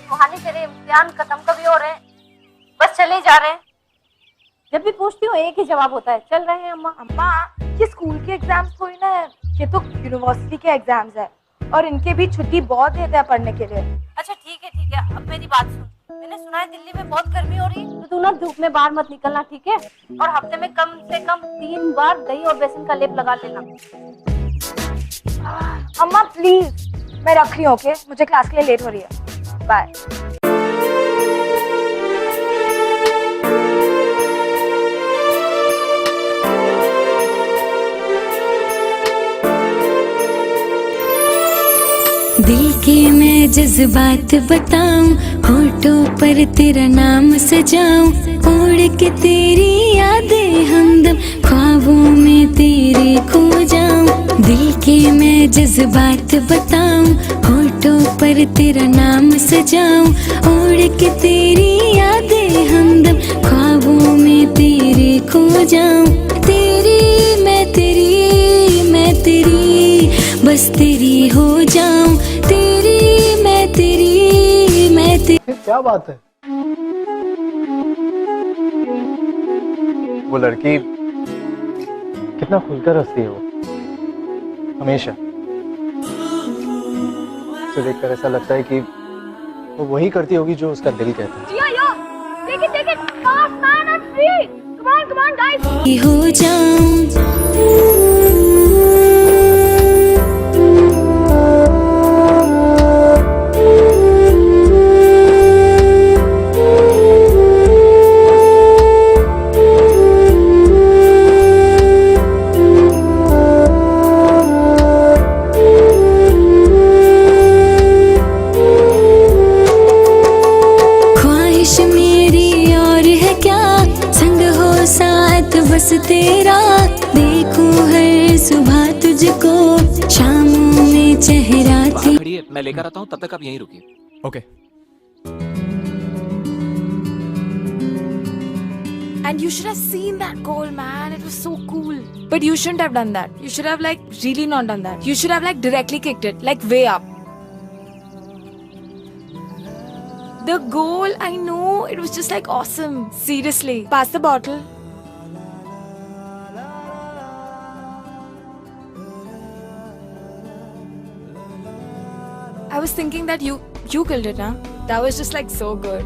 सुहानी तेरे इम्तिहान खत्म कभी हो रहे हैं? बस चले जा रहे हैं। जब भी पूछती हूँ एक ही जवाब होता है, चल रहे हैं अम्मा। अम्मा, ये स्कूल के एग्जाम्स थोड़ी ना है, ये तो यूनिवर्सिटी के एग्जाम्स है और इनके भी छुट्टी बहुत देते हैं पढ़ने के लिए। अच्छा ठीक है, अब मेरी बात सुन। मैंने सुना है दिल्ली में बहुत गर्मी हो रही है, तो तू ना धूप में बाहर मत निकलना, ठीक है? और हफ्ते में कम से कम 3 बार दही और बेसन का लेप लगा लेना। अम्मा प्लीज, मैं रख रही हूँ, ओके? मुझे क्लास के लिए लेट हो रही है। बाय। दिल के मैं जज्बात बताऊं, होठों पर तेरा नाम सजाऊं, उड़ के तेरी यादें हमदम ख्वाबों में तेरे खो जाऊं। दिल के मैं जज्बात बताऊं, होठों पर तेरा नाम सजाऊं, उड़ के तेरी यादें हमदम ख्वाबों में तेरे खो जाऊं। तेरी मैं तेरी बस तेरी हो जाऊं, तेरी मैं तेरी। क्या बात है? वो लड़की कितना खुलकर हंसती है वो, हमेशा। उसे देखकर ऐसा लगता है कि वो वही करती होगी जो उसका दिल कहता है। Take it, fast man, I'm free. Come on, guys. हो जाऊं। ख्वाहिश मेरी और है क्या, संग हो साथ बस तेरा, देखूं हर सुबह तुझको, शामों में चेहरा बाहर खड़ी है, मैं लेकर आता हूँ, तब तक आप यहीं रुकिए। Okay. And you should have seen that goal, man. It was so cool. But you shouldn't have done that. You should have really not done that. You should have directly kicked it, way up. The goal, I know, it was just awesome. Seriously. Pass the bottle. I was thinking that you killed it, huh? That was just so good.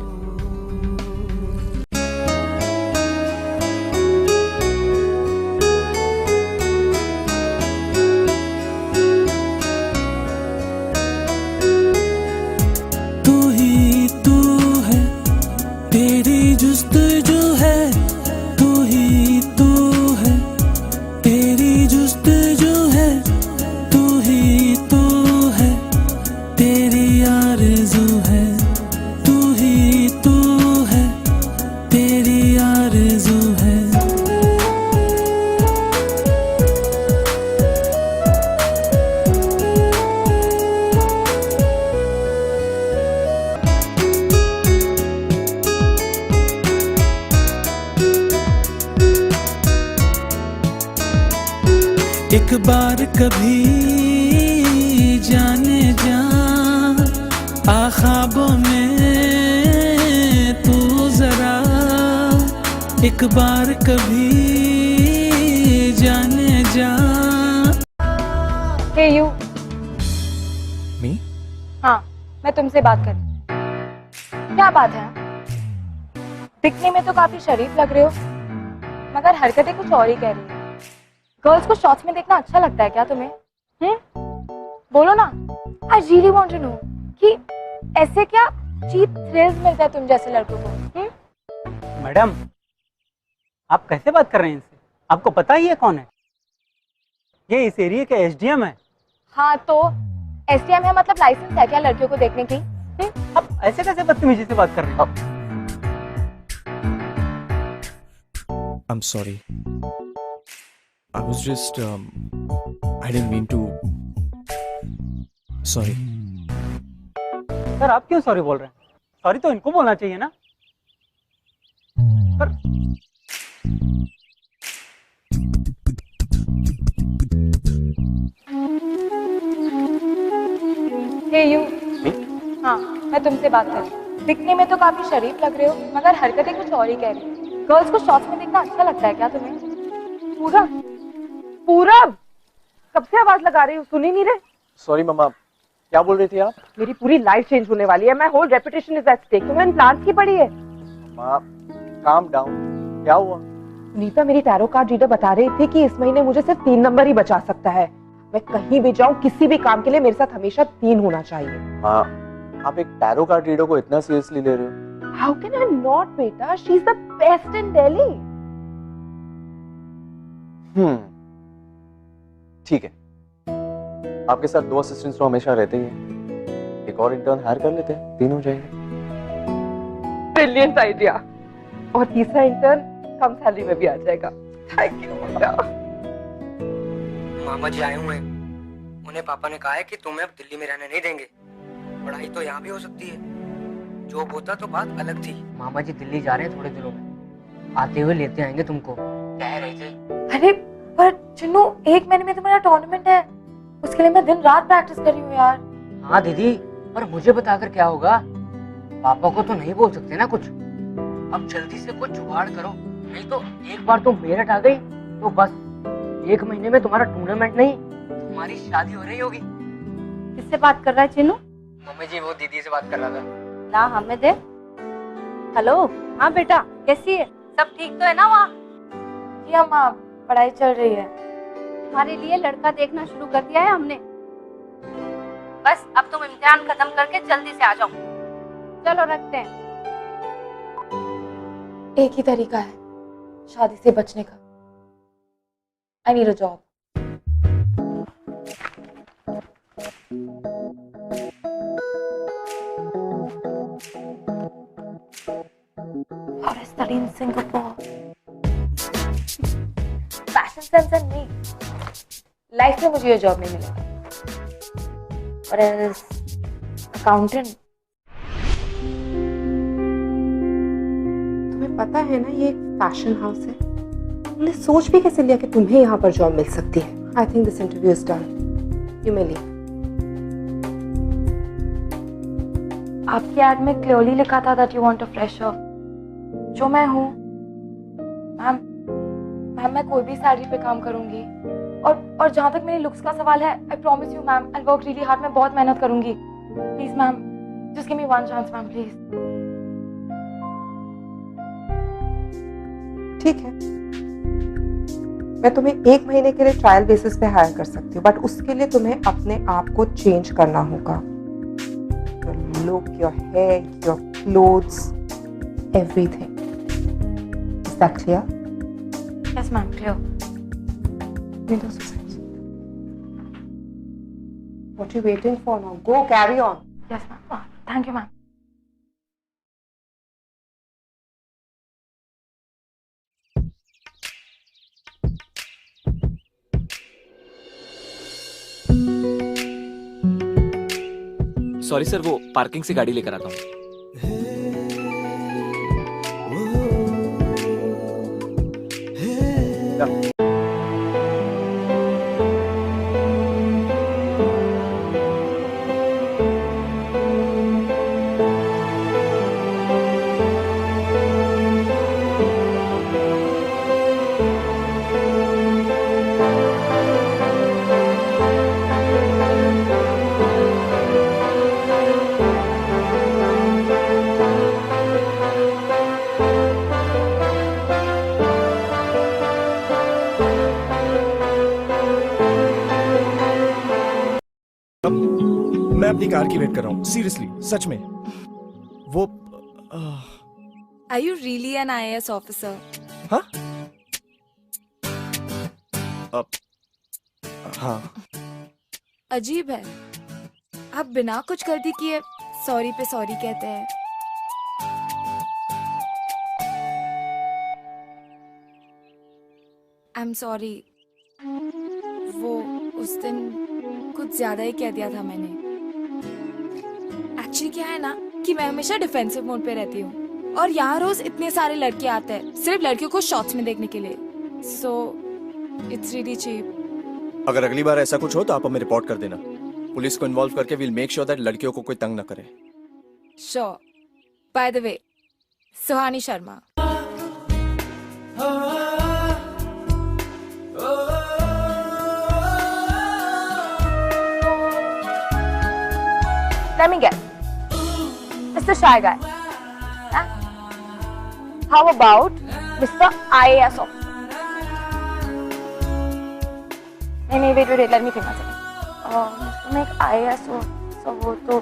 तू ही तू है, तेरी जुस्तजू है, तू ही तू है, तेरी जुस्तजू है, तू ही तू है, तेरी आरज़ू है, तू ही तू है, तेरी आरज़ू है। एक बार कभी जाने जा, आ ख्वाबों में तू जरा, एक बार कभी जाने जा। Hey you. मी? हाँ, मैं तुमसे बात कर रही हूँ। क्या बात है? दिखने में तो काफी शरीफ लग रहे हो, मगर हरकतें कुछ और ही कह रही है। गर्ल्स को शॉर्ट्स में देखना अच्छा लगता है क्या तुम्हें? बोलो ना। I really want to know कि ऐसे क्या चीप थ्रिल्स मिलता है तुम जैसे लड़कों को? मैडम, आप कैसे बात कर रहे हैं इनसे? आपको पता ही है कौन है? ये इस एरिया के एसडीएम है। हाँ तो एसडीएम है, मतलब लाइसेंस है क्या लड़कियों को देखने की? आप ऐसे कैसे बदतमीजी से बात कर रहे हैं? I'm sorry. I was just I didn't mean to. Sorry. Sir आप क्यों सॉरी बोल रहे हैं? सॉरी तो इनको बोलना चाहिए ना। पर Hey you. हाँ, मैं तुमसे बात कर रही हूँ। दिखने में तो काफी शरीफ लग रहे हो, मगर हरकतें कुछ और ही कह रही हो। गर्ल्स को शॉर्ट्स में देखना अच्छा लगता है क्या तुम्हें? पूरब, पूरब, कब से आवाज लगा रही हूँ, सुन ही नहीं रहे? सॉरी मम्मा, क्या बोल रही थी आप? मेरी पूरी लाइफ चेंज होने वाली है, my whole reputation is at stake. तुम्हें इन प्लान्स की पड़ी है? मम्मा, काम डाउन, क्या हुआ? नीता, मेरी टैरो कार्ड रीडर बता रही थी कि इस महीने मुझे सिर्फ 3 नंबर ही बचा सकता है। मैं कहीं भी जाऊं, किसी भी काम के लिए मेरे साथ हमेशा 3 होना चाहिए। माँ, आप एक टैरो कार्ड रीडर को इतना सीरियसली ले रहे हो? हाउ कैन आई नॉट बेटा, she is the best in Delhi. ठीक है, आपके साथ 2 असिस्टेंट्स तो हमेशा रहते ही हैं। एक और इंटर्न हायर कर लेते हैं, 3 हो जाएंगे। Brilliant idea. और तीसरा इंटर्न कम सैलरी में भी आ जाएगा। थैंक यू बेटा। मामा जी आए हुए हैं, उन्हें पापा ने कहा है कि तुम्हें अब दिल्ली में रहने नहीं देंगे। पढ़ाई तो यहाँ भी हो सकती है, जॉब होता तो बात अलग थी। मामा जी दिल्ली जा रहे हैं थोड़े दिनों में, आते हुए लेते आएंगे तुमको, कह रहे थे। अरे पर चिन्नू, 1 महीने में तुम्हारा टूर्नामेंट है, उसके लिए मैं दिन रात प्रैक्टिस कर रही हूँ यार। हाँ दीदी, पर मुझे बताकर क्या होगा? पापा को तो नहीं बोल सकते ना कुछ। अब जल्दी से कुछ जुगाड़ करो, नहीं तो एक बार तुम मेरठ आ गई तो बस 1 महीने में तुम्हारा टूर्नामेंट नहीं, तुम्हारी शादी हो रही होगी। किससे बात कर रहा है चिन्नू? मम्मी जी, वो दीदी से बात कर रहा था। ना हमें दे। हेलो, हाँ बेटा, कैसी है? सब ठीक तो है ना वहाँ? जी अम्मा, पढ़ाई चल रही है। तुम्हारे लिए लड़का देखना शुरू कर दिया है हमने। बस अब तुम इम्तिहान खत्म करके जल्दी से आ जाओ। चलो रखते हैं। एक ही तरीका है शादी से बचने का। I need a job. और study in Singapore. Fashion sense and me. Life में मुझे ये जॉब नहीं मिलेगा। और एज अकाउंटेंट। तुम्हें पता है ना, ये एक फैशन हाउस है। तुमने सोच भी कैसे लिया कि तुम्हें यहाँ पर जॉब मिल सकती है? I think this interview is done, you may leave. आपकी एड में क्लियरली लिखा था that you want a fresher, जो मैं हूँ। मैम मैं कोई भी सैलरी पे काम करूंगी। और जहाँ तक मेरे लुक्स का सवाल है, I promise you ma'am, I work really hard. मैं बहुत मेहनत करूंगी। Please ma'am, just give me 1 chance ma'am, please. ठीक है, मैं तुम्हें 1 महीने के लिए ट्रायल बेसिस पे हायर कर सकती हूँ, बट उसके लिए तुम्हें अपने आप को चेंज करना होगा। Your look, your hair, your clothes, everything. Is that clear? Yes ma'am, clear. What are you waiting for now? Go, carry on. Yes ma'am, thank you ma'am. Sorry sir, वो parking से गाड़ी लेकर आता हूँ। मैं अपनी कार की wait कर रहा हूँ, सीरियसली, सच में। वो Are you really an IAS officer? हाँ हाँ। अजीब है, आप बिना कुछ गलती किए सॉरी पे सॉरी कहते हैं। आई एम सॉरी, वो उस दिन कुछ ज्यादा ही कह दिया था मैंने। एक्चुअली क्या है ना कि मैं हमेशा डिफेंसिव मोड पे रहती हूँ, और यहाँ रोज इतने सारे लड़के आते हैं सिर्फ लड़कियों को शॉर्ट्स में देखने के लिए। So it's really cheap. अगर अगली बार ऐसा कुछ हो तो आप हमें रिपोर्ट कर देना। पुलिस को इन्वॉल्व करके विल मेक श्योर दैट लड़कियों को कोई तंग न करे। Sure. By the way, Suhani Sharma. Let me guess. Mr. Shy Guy. Huh? How about Mr. IAS officer? नहीं, wait, let me think a second. तुम एक IAS officer हो तो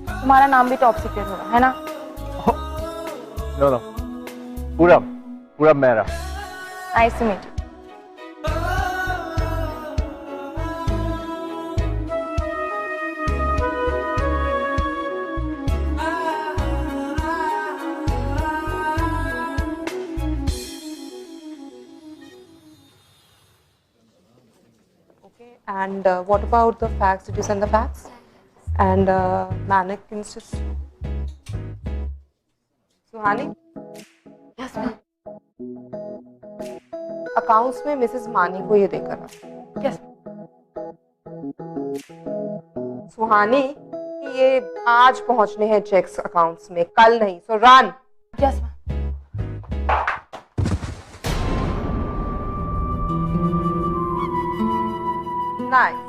तुम्हारा नाम भी टॉप सीक्रेट होगा, है ना? No. पूरा मेरा. Nice to meet you. And what about the facts? Did you send the facts? And mannequins just... Suhani? Yes, ma'am. Accounts में मिसेस मानी को ये देकर आ. Yes. सुहानी ये आज पहुंचने हैं चेक्स अकाउंट्स में, कल नहीं. सो रन. Yes, ma'am. नाइस.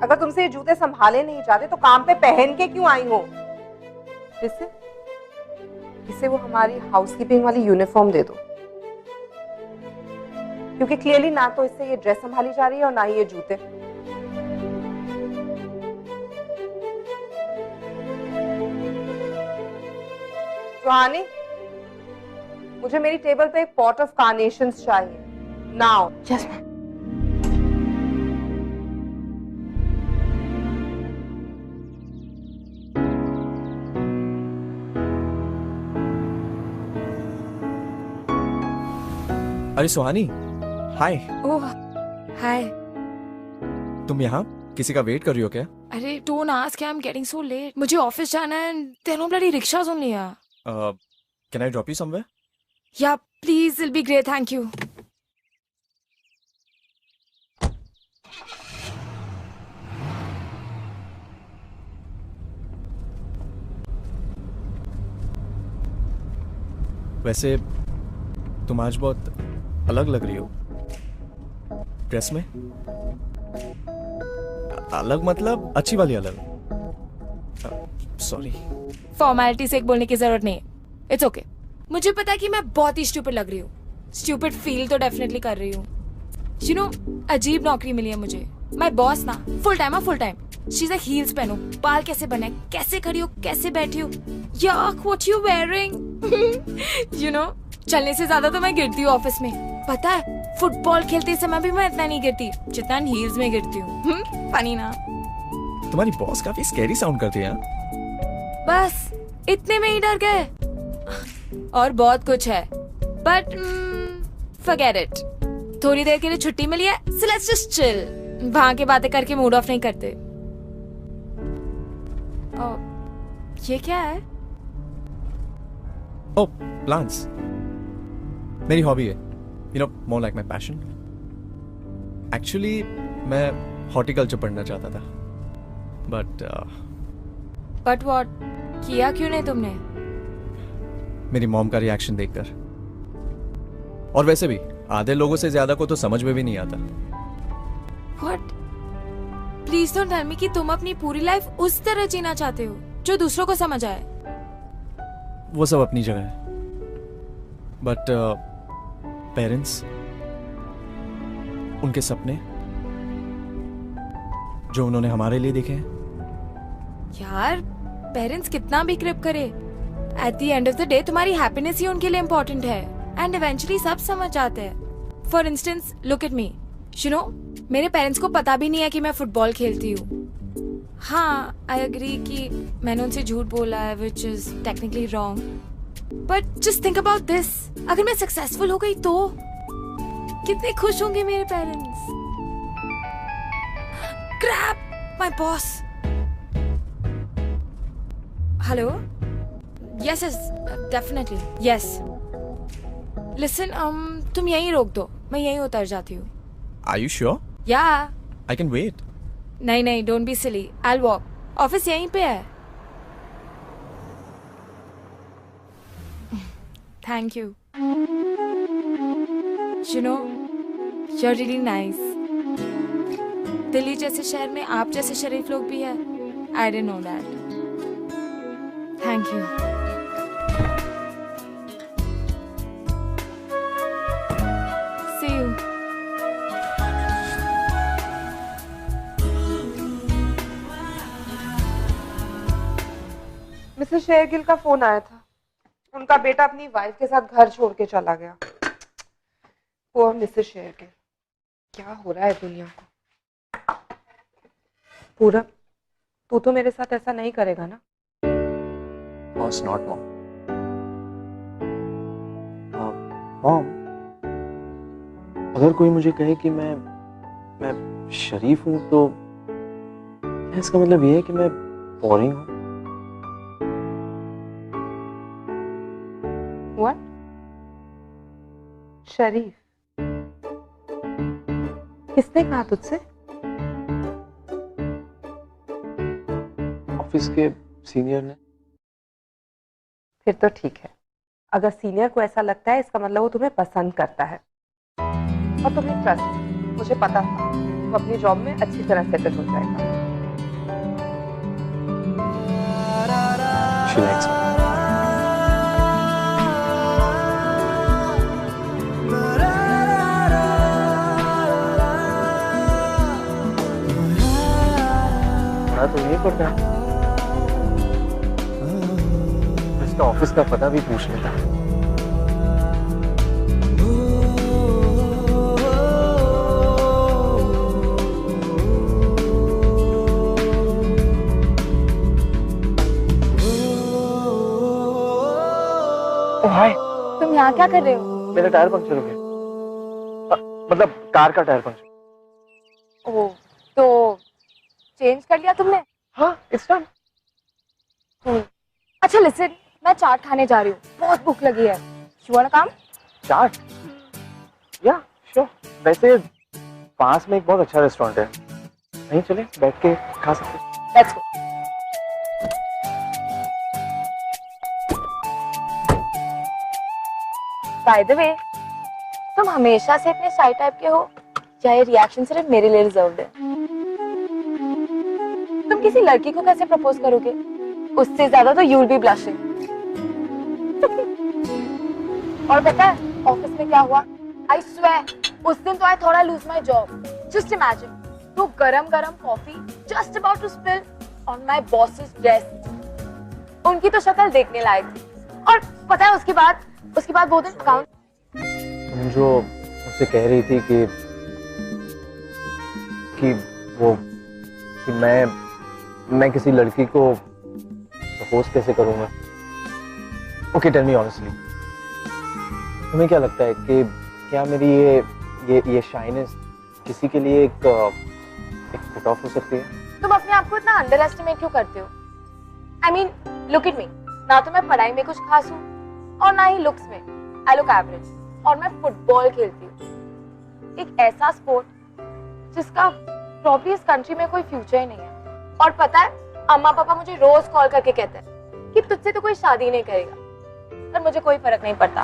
अगर तुमसे ये जूते संभाले नहीं जाते तो काम पे पहन के क्यों आई हो? इसे वो हमारी हाउसकीपिंग वाली यूनिफॉर्म दे दो, क्योंकि क्लियरली ना तो इससे ये ड्रेस संभाली जा रही है और ना ही ये जूते. सुहानी, मुझे मेरी टेबल पे एक पॉट ऑफ कार्नेशंस चाहिए नाउ. Yes, ma'am. अरे सुहानी, हाय. ओह, हाय. तुम यहाँ किसी का वेट कर रही हो क्या? अरे don't ask, I'm getting so late. मुझे ऑफिस जाना है and there are no bloody rickshaws only here. Can I drop you somewhere? Yeah, please, it'll be great, thank you. वैसे तुम आज बहुत अलग लग रही हो ड्रेस में. अलग मतलब अच्छी वाली अलग. सॉरी. फॉर्मेलिटी से एक बोलने की जरूरत नहीं है. It's okay. मुझे पता है कि मैं बहुत ही स्टूपिड लग रही हूँ. स्टूपिड फील तो डेफिनेटली कर रही हूँ. यू नो, अजीब नौकरी मिली है मुझे. माय बॉस ना full time she is like heels पहनो, बाल कैसे बने, कैसे खड़ी हो, कैसे बैठी हो, yuck what you wearing. You know, चलने से ज्यादा तो मैं गिरती हूँ ऑफिस में. पता है, फुटबॉल खेलते समय भी मैं इतना नहीं गिरती जितना हील्स में गिरती हूँ. फनी ना? तुम्हारी बॉस काफी स्कैरी साउंड करती है. बस इतने में ही डर गए. और बहुत कुछ है, बट फॉरगेट इट. थोड़ी देर के लिए छुट्टी मिली है, सो लेट्स जस्ट चिल. वहां के बातें करके मूड ऑफ नहीं करते. ये क्या है? Oh, plants. मेरी हॉबी है. You know, more like my passion. Actually, मैं हॉर्टिकल्चर पढ़ना चाहता था. But what? किया क्यों नहीं तुमने? मेरी मॉम का रिएक्शन देखकर. और वैसे भी आधे लोगों से ज्यादा को तो समझ में भी नहीं आता. What? Please don't tell me कि तुम अपनी पूरी लाइफ उस तरह जीना चाहते हो जो दूसरों को समझ आए. वो सब अपनी जगह है. बट पेरेंट्स, उनके सपने जो उन्होंने हमारे लिए देखे हैं. यार, पेरेंट्स कितना भी क्रिप करे, at the end of the day तुम्हारी हैप्पीनेस ही उनके लिए इम्पोर्टेंट है. एंड इवेंचुअली सब समझ जाते हैं. For instance, look at me. You know, मेरे पेरेंट्स को पता भी नहीं है कि मैं फुटबॉल खेलती हूँ. हाँ, आई एग्री कि मैंने उनसे झूठ बोला है, which is technically wrong. But just think about this. अगर मैं सक्सेसफुल हो गई तो कितने खुश होंगे मेरे parents. Crap, my boss. Hello. Yes yes, definitely yes. Listen, तुम यहीं रोक दो, मैं यहीं उतर जाती हूँ. Are you sure? Yeah. I can wait. नहीं, don't be silly. I'll walk. Office यहीं पे है. Thank you. You know, you're really nice. Delhi जैसे शहर में आप जैसे शरीफ लोग भी हैं. I didn't know that. Thank you. See you. Mrs Shergill का फोन आया था। उनका बेटा अपनी वाइफ के साथ घर छोड़ के चला गया। वो मिसेस शेरगिल, क्या हो रहा है दुनिया को। पूरब, तू तो मेरे साथ ऐसा नहीं करेगा ना? Course not, Mom. Mom, अगर कोई मुझे कहे कि मैं शरीफ हूं तो इसका मतलब ये है कि मैं बोरिंग हूं। What? शरीफ? किसने कहा तुझसे? ऑफिस के सीनियर ने। फिर तो ठीक है। अगर सीनियर को ऐसा लगता है इसका मतलब वो तुम्हें पसंद करता है। और तुम्हें ट्रस्ट, मुझे पता था वो अपनी जॉब में अच्छी तरह सेटल हो जाएगा। She likes me. तो ये करता है, इसका ऑफिस का पता भी पूछ लेता। हाय, तुम यहाँ क्या कर रहे हो? मेरा टायर पंक्चर हो गया। मतलब कार का टायर पंक्चर। ओह, तो चेंज कर लिया तुमने? हाँ, इट्स डन। अच्छा लिसन, मैं चाट खाने जा रही हूँ, बहुत भूख लगी है। You wanna come? चाट? या श्योर। वैसे पास में एक बहुत अच्छा रेस्टोरेंट है, नहीं चले बैठ के खा सकते। Let's go. By the way, तुम हमेशा से इतने शाई टाइप के हो या ये रिएक्शन सिर्फ मेरे लिए रिजर्व्ड है? तुम किसी लड़की को कैसे प्रपोज करोगे? उससे ज्यादा तो you'll be blushing. और पता है ऑफिस में क्या हुआ? I swear, उस दिन तो I thought I lose my job. Just imagine, तो गरम-गरम coffee just about to spill on my boss's desk. उनकी तो शक्ल देखने लायक थी। और पता है उसके बाद वो दिन अकाउंट। तुम जो मुझसे कह रही थी कि मैं किसी लड़की को प्रपोज कैसे करूंगा? ओके, टेल मी ऑनेस्टली, तुम्हें क्या लगता है कि क्या मेरी ये शाइनेस किसी के लिए एक पुट ऑफ हो सकती है? तुम अपने आप को इतना अंडर एस्टिमेट क्यों करते हो? I mean, look at me. ना तो मैं पढ़ाई में कुछ खास हूँ और ना ही लुक्स में। I look average. और मैं फुटबॉल खेलती हूँ, एक ऐसा स्पोर्ट जिसका प्रॉब्ली इस कंट्री में कोई फ्यूचर ही नहीं है। और पता है, अम्मा पापा मुझे रोज कॉल करके कहते हैं कि तुझसे तो कोई शादी नहीं करेगा, पर मुझे कोई फर्क नहीं पड़ता।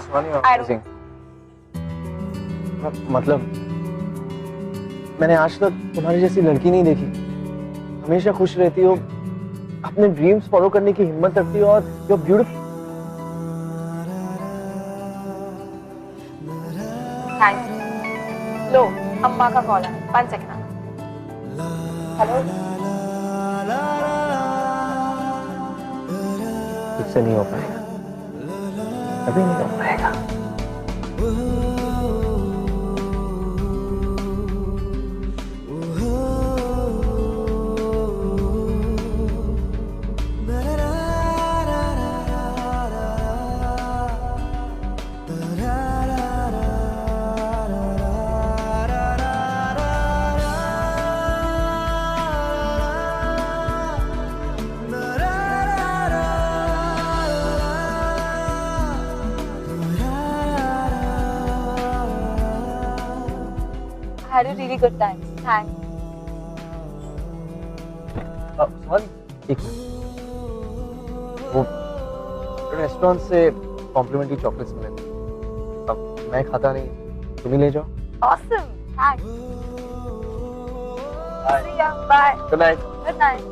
मतलब मैंने आज तक तुम्हारी जैसी लड़की नहीं देखी। हमेशा खुश रहती हो, अपने ड्रीम्स फॉलो करने की हिम्मत रखती हो और you are beautiful. Thank you. लो, अम्मा का कॉल है, 1 सेकंड। हेलो। तुझसे नहीं हो पाएगा, अभी नहीं हो पाएगा। Had a really good time. Thanks. Sorry, एक वो रेस्टोरेंट से कॉम्प्लीमेंट्री चॉकलेट्स मिले। अब मैं खाता नहीं, तुम ही ले जाओ। Awesome. Thanks. Bye. See ya. Bye. Good night. Good night.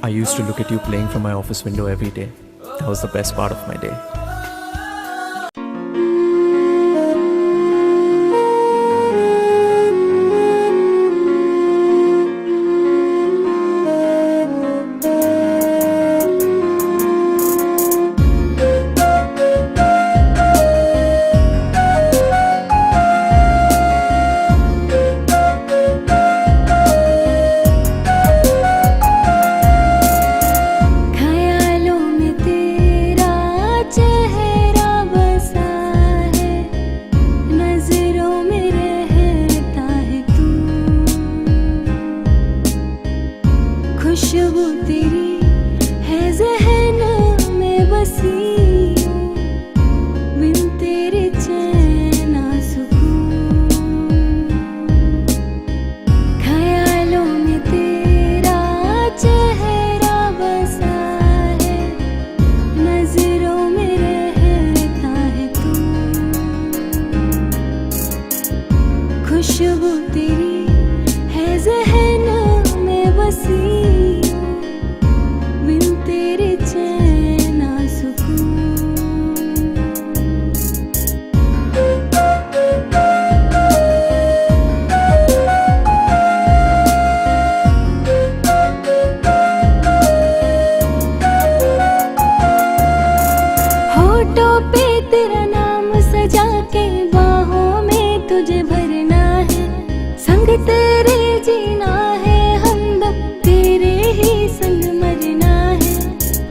I used to look at you playing from my office window every day. That was the best part of my day. ख्यालों में तेरा चेहरा बसा है, नजरों में रहता है तू, खुशबू तेरी है ज़हन में बसी, बिन तेरे चैन ना सुकून। ख्यालों में तेरा चेहरा बसा है, नजरों में रहता है तू, खुशबू तेरी है ज़हन में बसी, बिन तेरे चैन ना सुकून। होठों पे तेरा नाम सजा के बाहों में तुझे भरना है, संग तेरे जीना है, हमदम तेरे ही संग मरना है।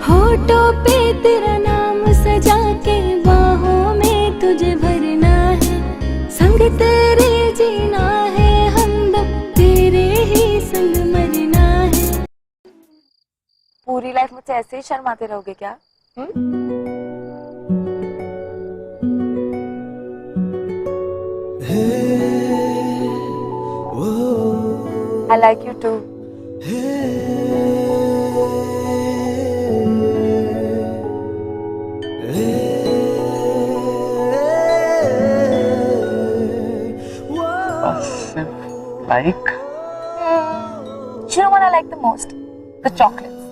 होठों पे तेरा नाम सजा के बाहों में तुझे भरना है, संग तेरे जीना है, हमदम तेरे ही संग मरना है। पूरी लाइफ मुझसे ऐसे ही शर्माते रहोगे क्या? I like you too. Like? You know what I like the most? The chocolates.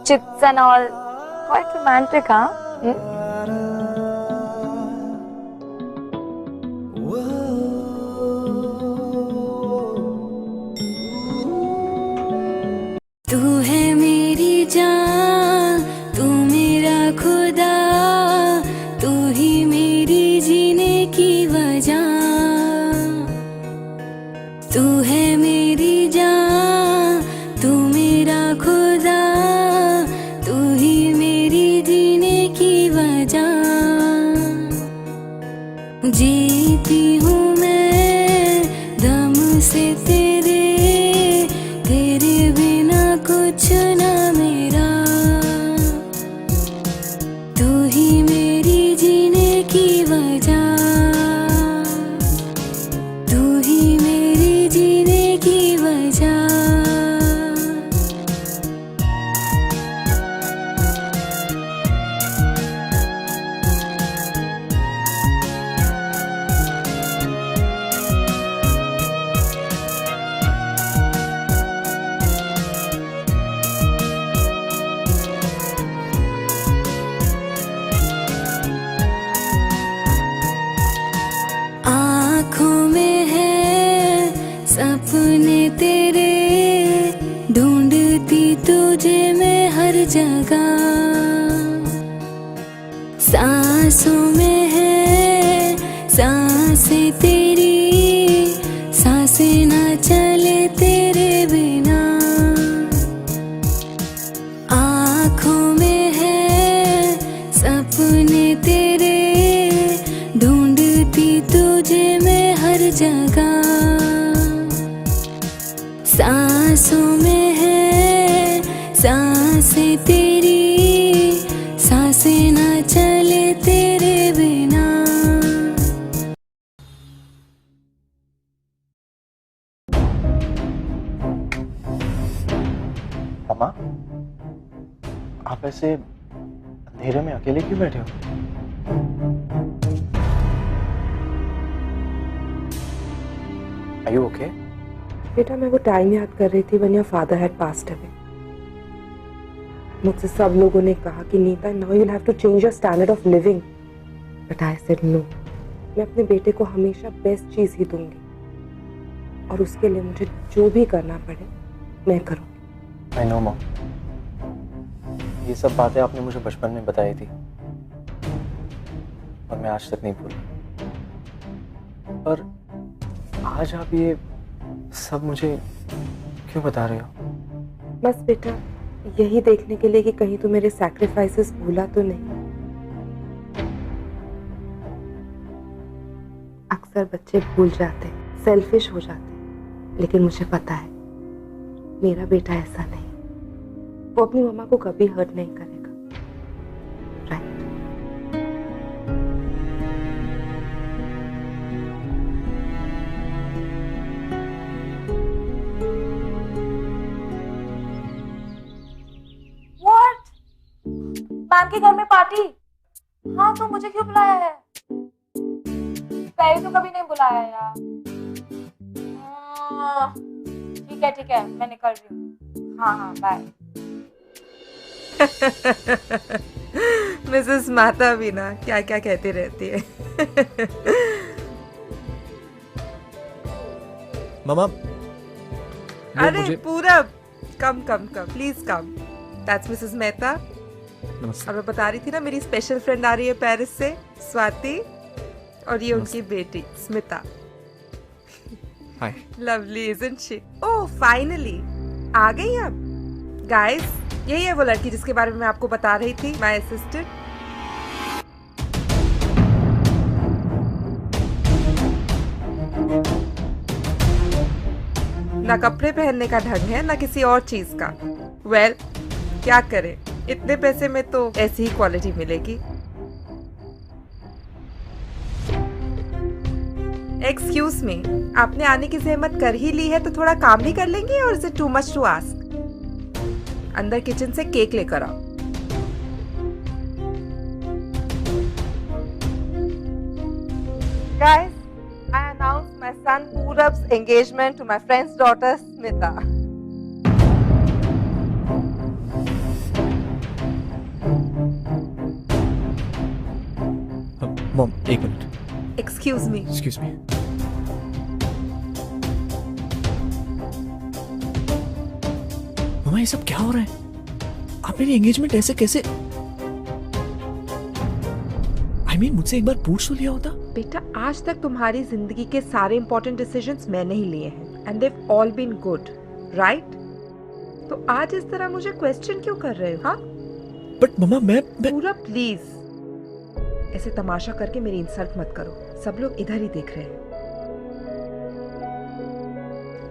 Chips and all. Quite romantic, huh? तू है मेरी जान, तू मेरा खुदा, तू ही मेरी जीने की वजह। तू है मेरी जान, तू मेरा खुदा, तू ही मेरी जीने की वजह। जीती हूँ मैं दम से तेरे, तेरे बिना कुछ ना मेरा। तू ही मेरी जीने की वजह, तू ही मेरी जीने की वजह। आँखों में है सपने तेरे, ढूंढती तुझे मैं हर जगह। सांसों में है सांसें तेरी, सांसें ना चले तेरे तुझे मैं हर जगह, सांसों में है सांसें तेरी, सांसें ना चले तेरे बिना। मामा, आप ऐसे अंधेरे में अकेले क्यों बैठे हो? Are you okay? बेटा मैं वो टाइम याद कर रही थी when your father had passed away. मुझसे सब लोगों ने कहा कि Nita now you'll have to change your standard of living. But I said no. मैं अपने बेटे को हमेशा बेस्ट चीज ही दूंगी और उसके लिए मुझे जो भी करना पड़े मैं करूँगी। I know mom. ये सब बातें आपने मुझे बचपन में बताई थी और मैं आज तक नहीं भूला। पर आज आप ये सब मुझे क्यों बता रहे हो? बस बेटा यही देखने के लिए कि कहीं तू मेरे सैक्रिफाइसेस भूला तो नहीं। अक्सर बच्चे भूल जाते, सेल्फिश हो जाते, लेकिन मुझे पता है मेरा बेटा ऐसा नहीं, वो अपनी मम्मा को कभी हर्ट नहीं करेगा। राइट? What? मैम के घर में पार्टी? हाँ तो मुझे क्यों बुलाया है? पहले तो कभी नहीं बुलाया यार। ठीक है मैं निकल रही हूँ। हाँ बाय। मिसेस माता भी ना क्या क्या कहती रहती है। मामा, अरे पूरा come please come. That's Mrs Mehta. नमस्ते। और मैं बता रही थी ना मेरी स्पेशल फ्रेंड आ रही है पेरिस से, स्वाति, और ये उनकी बेटी Smita. Hi. Lovely isn't she? Oh finally आ गई आप। गाइस यही है वो लड़की जिसके बारे में मैं आपको बता रही थी, माय असिस्टेंट। ना कपड़े पहनने का ढंग है ना किसी और चीज का। वेल क्या करे, इतने पैसे में तो ऐसी ही क्वालिटी मिलेगी। एक्सक्यूज मी, आपने आने की जहमत कर ही ली है तो थोड़ा काम भी कर लेंगे, और is it too much to ask? अंदर किचन से केक लेकर आओ। Guys, I announce my son Purab's engagement to my friend's daughter Smita. Mom एक minute. Excuse me. Excuse me. मामा ये सब क्या हो रहा है? आप मेरी एंगेजमेंट ऐसे कैसे? I mean, मुझसे एक बार पूछ तो लिया होता। बेटा आज तक तुम्हारी जिंदगी के सारे इंपॉर्टेंट डिसीजंस मैंने ही लिए हैं, and they've all been good, right? तो आज इस तरह मुझे क्वेश्चन क्यों कर रहे हो? हाँ बट मामा मैं पूरा प्लीज ऐसे तमाशा करके मेरी इंसल्ट मत करो, सब लोग इधर ही देख रहे हैं।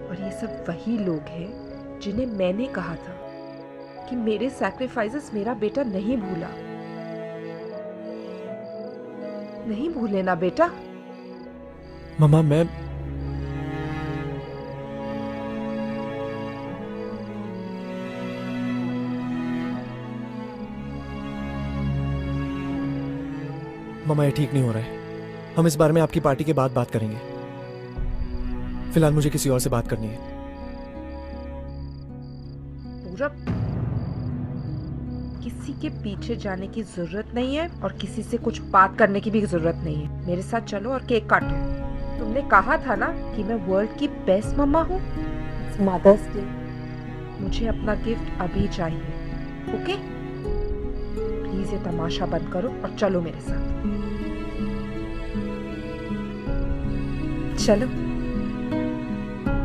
और ये सब वही लोग हैं जिन्हें मैंने कहा था कि मेरे सैक्रिफाइसेस मेरा बेटा नहीं भूला। नहीं भूले ना बेटा। मामा मैं मामा ये ठीक नहीं हो रहा है। हम इस बारे में आपकी पार्टी के बाद बात करेंगे। फिलहाल मुझे किसी और से बात करनी है। पूरा किसी के पीछे जाने की जरूरत नहीं है और किसी से कुछ बात करने की भी जरूरत नहीं है। मेरे साथ चलो और केक काटो। तुमने कहा था ना कि मैं वर्ल्ड की बेस्ट मम्मा हूँ। It's mother's day. मुझे अपना गिफ्ट अभी चाहिए। ओके प्लीज ये तमाशा बंद करो और चलो मेरे साथ। चलो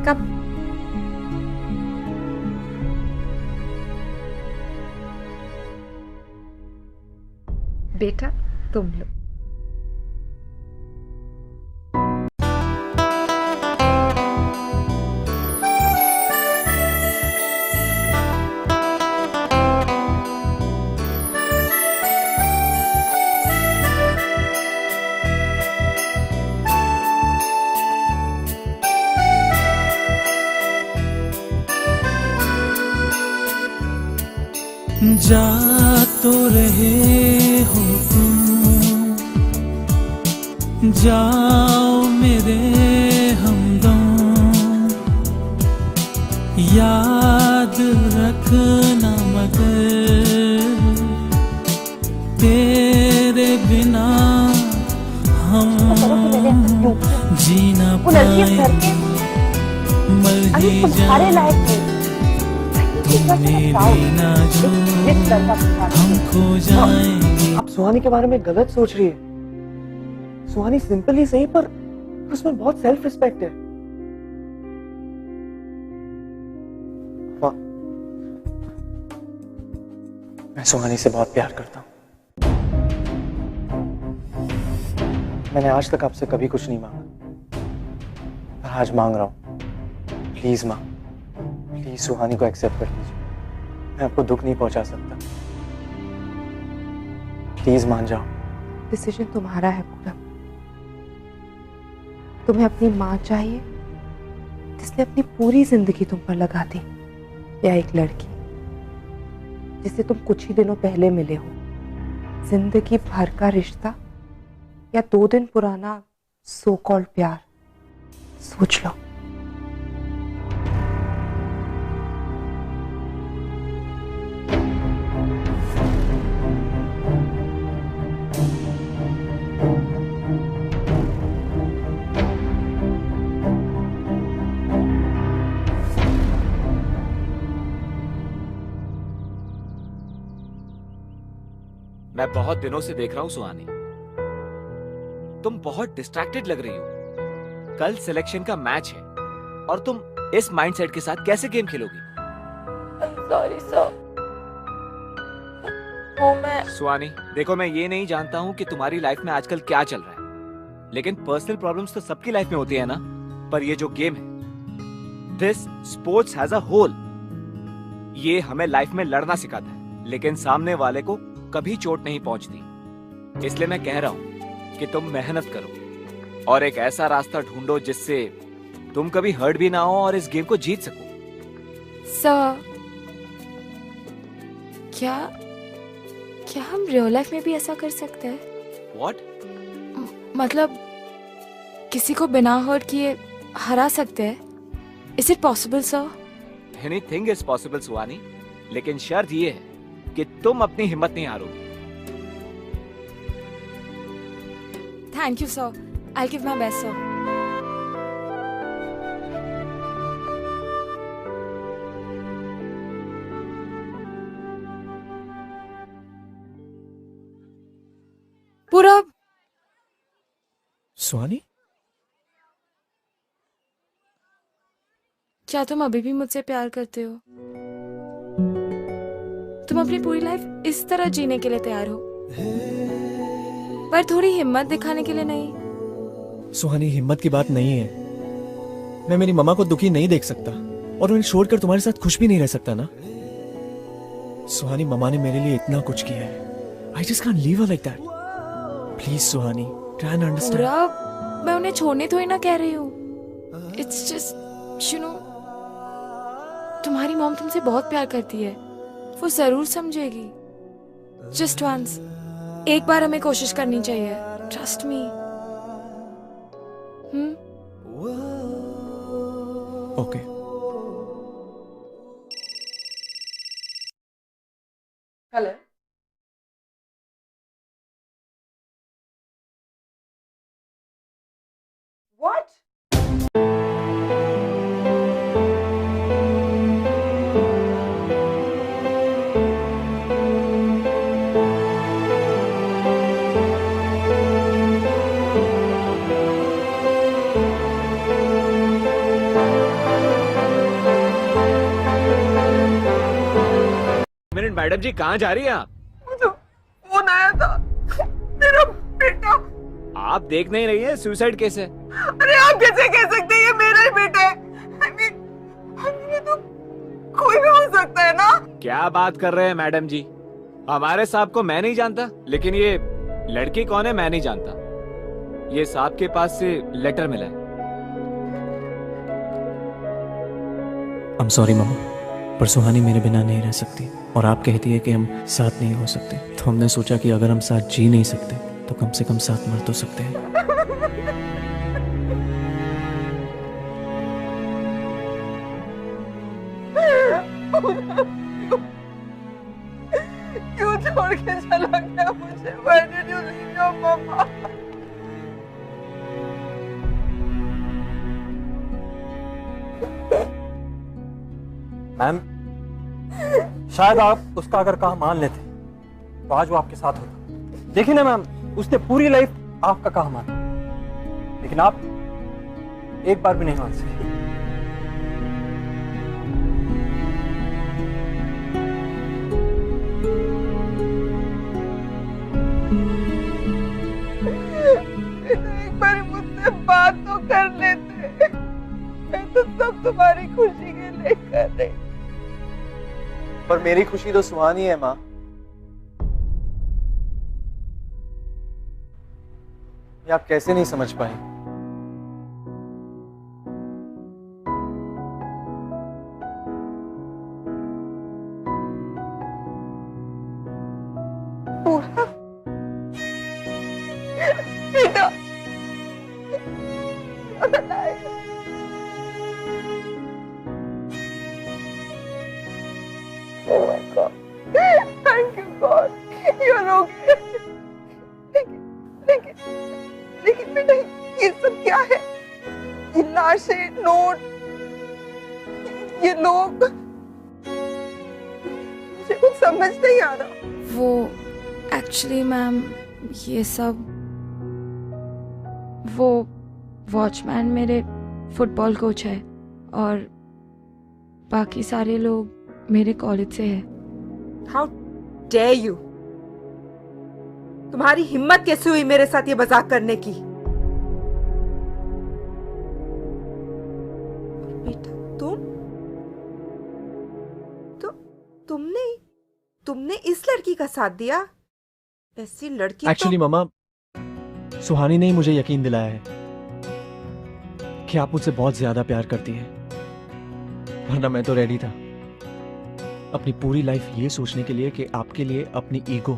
कब? बेटा तुम लो। जा तो रहे हो तुम, जाओ मेरे हमदम, याद रखना मगर तेरे बिना हम जीना पाएंगे, मर ही जाएंगे, तुमने बिना जो हम खो जाएंगे। आप सुहानी के बारे में गलत सोच रही है। सुहानी सिंपल ही सही पर उसमें बहुत सेल्फ रिस्पेक्ट है। मैं सुहानी से बहुत प्यार करता हूं। मैंने आज तक आपसे कभी कुछ नहीं मांगा, पर आज मांग रहा हूं। प्लीज मां, प्लीज सुहानी को एक्सेप्ट कर लीजिए। मैं आपको दुख नहीं पहुंचा सकता, प्लीज मान जाओ। डिसीजन तुम्हारा है पूरब। तुम्हें अपनी माँ चाहिए जिसने अपनी पूरी जिंदगी तुम पर लगा दी, या एक लड़की जिसे तुम कुछ ही दिनों पहले मिले हो, जिंदगी भर का रिश्ता या 2 दिन पुराना सो कॉल्ड प्यार? सोच लो। मैं बहुत दिनों से देख रहा हूँ सुहानी, तुम बहुत डिस्ट्रैक्टेड लग रही हो। कल सिलेक्शन का मैच है और तुम इस माइंडसेट के साथ कैसे गेम खेलोगी? सॉरी सर, वो मैं सुहानी देखो, मैं ये नहीं जानता हूँ कि तुम्हारी लाइफ में आजकल क्या चल रहा है, लेकिन पर्सनल प्रॉब्लम्स तो सबकी लाइफ में होती है ना। पर ये जो गेम है, this sports has a whole, ये हमें लाइफ में लड़ना सिखाता है, लेकिन सामने वाले को कभी चोट नहीं पहुंचती। इसलिए मैं कह रहा हूं कि तुम मेहनत करो और एक ऐसा रास्ता ढूंढो जिससे तुम कभी हर्ट भी ना हो और इस गेम को जीत सको। सर, क्या हम रियल लाइफ में भी ऐसा कर सकते हैं? What? मतलब किसी को बिना हर्ट किए हरा सकते हैं? Is it possible, sir? Anything is possible, सुहानी, लेकिन शर्त ये है कि तुम अपनी हिम्मत नहीं हारोगी। Thank you, sir. I'll give my best, sir. पूरब, सुहानी, क्या तुम अभी भी मुझसे प्यार करते हो? तुम अपनी पूरी लाइफ इस तरह जीने के लिए तैयार हो, पर थोड़ी हिम्मत दिखाने के लिए नहीं? सुहानी, हिम्मत की बात नहीं है। मैं मेरी मम्मा को दुखी नहीं देख सकता और उन्हें छोड़कर तुम्हारे साथ खुश भी नहीं रह सकता ना। सुहानी, मम्मा ने मेरे लिए इतना कुछ किया है। I just can't leave her like that. Please, Suhani, try and understand. पूरब, मैं उन्हें छोड़ने थोड़ी ना कह रही हूँ। It's just, you know, तुम्हारी मॉम तुमसे बहुत प्यार करती है, वो जरूर समझेगी। Just once, एक बार हमें कोशिश करनी चाहिए। Trust me. Okay. Hello. What? Minute madam ji, कहाँ जा रही हैं आप? मुझे फोन आया था, मेरा बेटा। आप देख नहीं रही है सुसाइड केस है। अरे आप कैसे कह सकते हैं, ये मेरा ही बेटा है। I mean, ये तो कोई भी हो सकता है ना। क्या बात कर रहे हैं मैडम जी? हमारे साहब को मैं नहीं जानता, लेकिन ये लड़की कौन है मैं नहीं जानता। ये साहब के पास से लेटर मिला है। I'm sorry, मम्मा। पर सुहानी मेरे बिना नहीं रह सकती और आप कहती है कि हम साथ नहीं हो सकते, तो हमने सोचा कि अगर हम साथ जी नहीं सकते तो कम से कम साथ मर तो सकते हैं। क्यों छोड़ के चला गया मुझे? Why did you leave your mama? Ma'am, शायद आप उसका अगर कहा मान लेते तो आज वो आपके साथ होता। देखिए ना मैम, उसने पूरी लाइफ आपका कहा माना, लेकिन आप एक बार भी नहीं मान सके। एक बार मुझसे बात तो कर लेते। मैं तो सब तुम्हारी खुशी के लिए कर रही। पर मेरी खुशी तो सुहानी है माँ। ये आप कैसे नहीं समझ पाए? पूरा बेटा Oh my God! Thank you God. You're okay. लेकिन बेटा ये सब क्या है? ये लाशें, नोट, ये लोग, मुझे कुछ समझ नहीं आ रहा। वो एक्चुअली मैम ये सब वो वॉचमैन मेरे फुटबॉल कोच है और बाकी सारे लोग मेरे कॉलेज से है। How dare you? तुम्हारी हिम्मत कैसे हुई मेरे साथ ये मजाक करने की? बेटा तुमने इस लड़की का साथ दिया? ऐसी लड़की एक्चुअली मम्मा, सुहानी ने ही मुझे यकीन दिलाया है कि आप मुझसे बहुत ज्यादा प्यार करती हैं, वरना मैं तो रेडी था अपनी पूरी लाइफ ये सोचने के लिए कि आपके लिए अपनी ईगो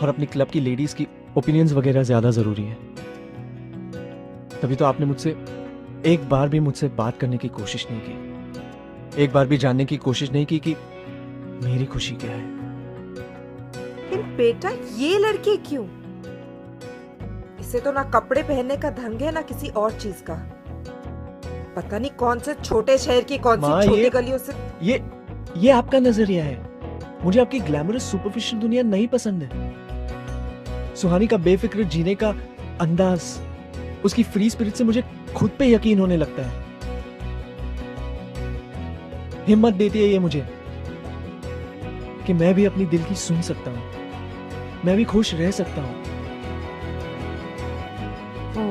और अपनी क्लब की लेडीज की ओपिनियंस वगैरह ज्यादा जरूरी है। तभी तो आपने मुझसे एक बार भी मुझसे बात करने की कोशिश नहीं की, एक बार भी जानने की कोशिश नहीं की कि मेरी खुशी क्या है। लेकिन बेटा ये लड़की क्यों? इसे तो ना कपड़े पहनने का ढंग है ना किसी और चीज का। पता नहीं कौन से छोटे शहर की कौन सी छोटी गलियों से। ये आपका नजरिया है। मुझे आपकी ग्लैमरस सुपरफिशियल दुनिया नहीं पसंद है। सुहानी का बेफिक्र जीने का अंदाज, उसकी फ्री स्पिरिट से मुझे खुद पे यकीन होने लगता है। हिम्मत देती है ये मुझे कि मैं भी अपनी दिल की सुन सकता हूँ, मैं भी खुश रह सकता हूँ। वो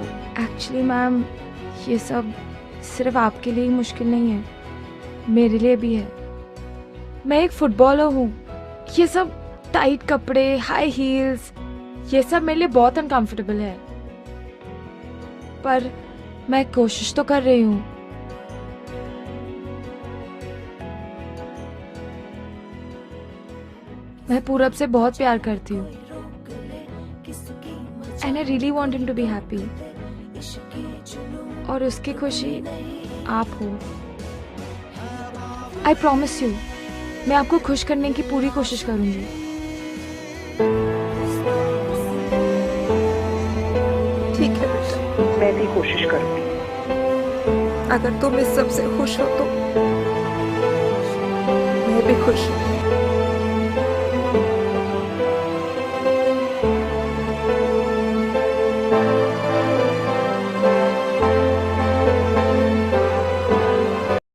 एक्चुअली मैम ये सब सिर्फ आपके लिए ही मुश्किल नहीं है, मेरे लिए भी है। मैं एक फुटबॉलर हूँ। ये सब टाइट कपड़े, हाई हील्स, ये सब मेरे लिए बहुत अनकंफर्टेबल है, पर मैं कोशिश तो कर रही हूँ। मैं पूरब से बहुत प्यार करती हूँ and I really want him to be happy, और उसकी खुशी आप हो। आई प्रॉमिस यू, मैं आपको खुश करने की पूरी कोशिश करूंगी। ठीक है बेटा, मैं भी कोशिश करूंगी। अगर तुम इस सब से खुश हो तो मैं भी खुश हूँ।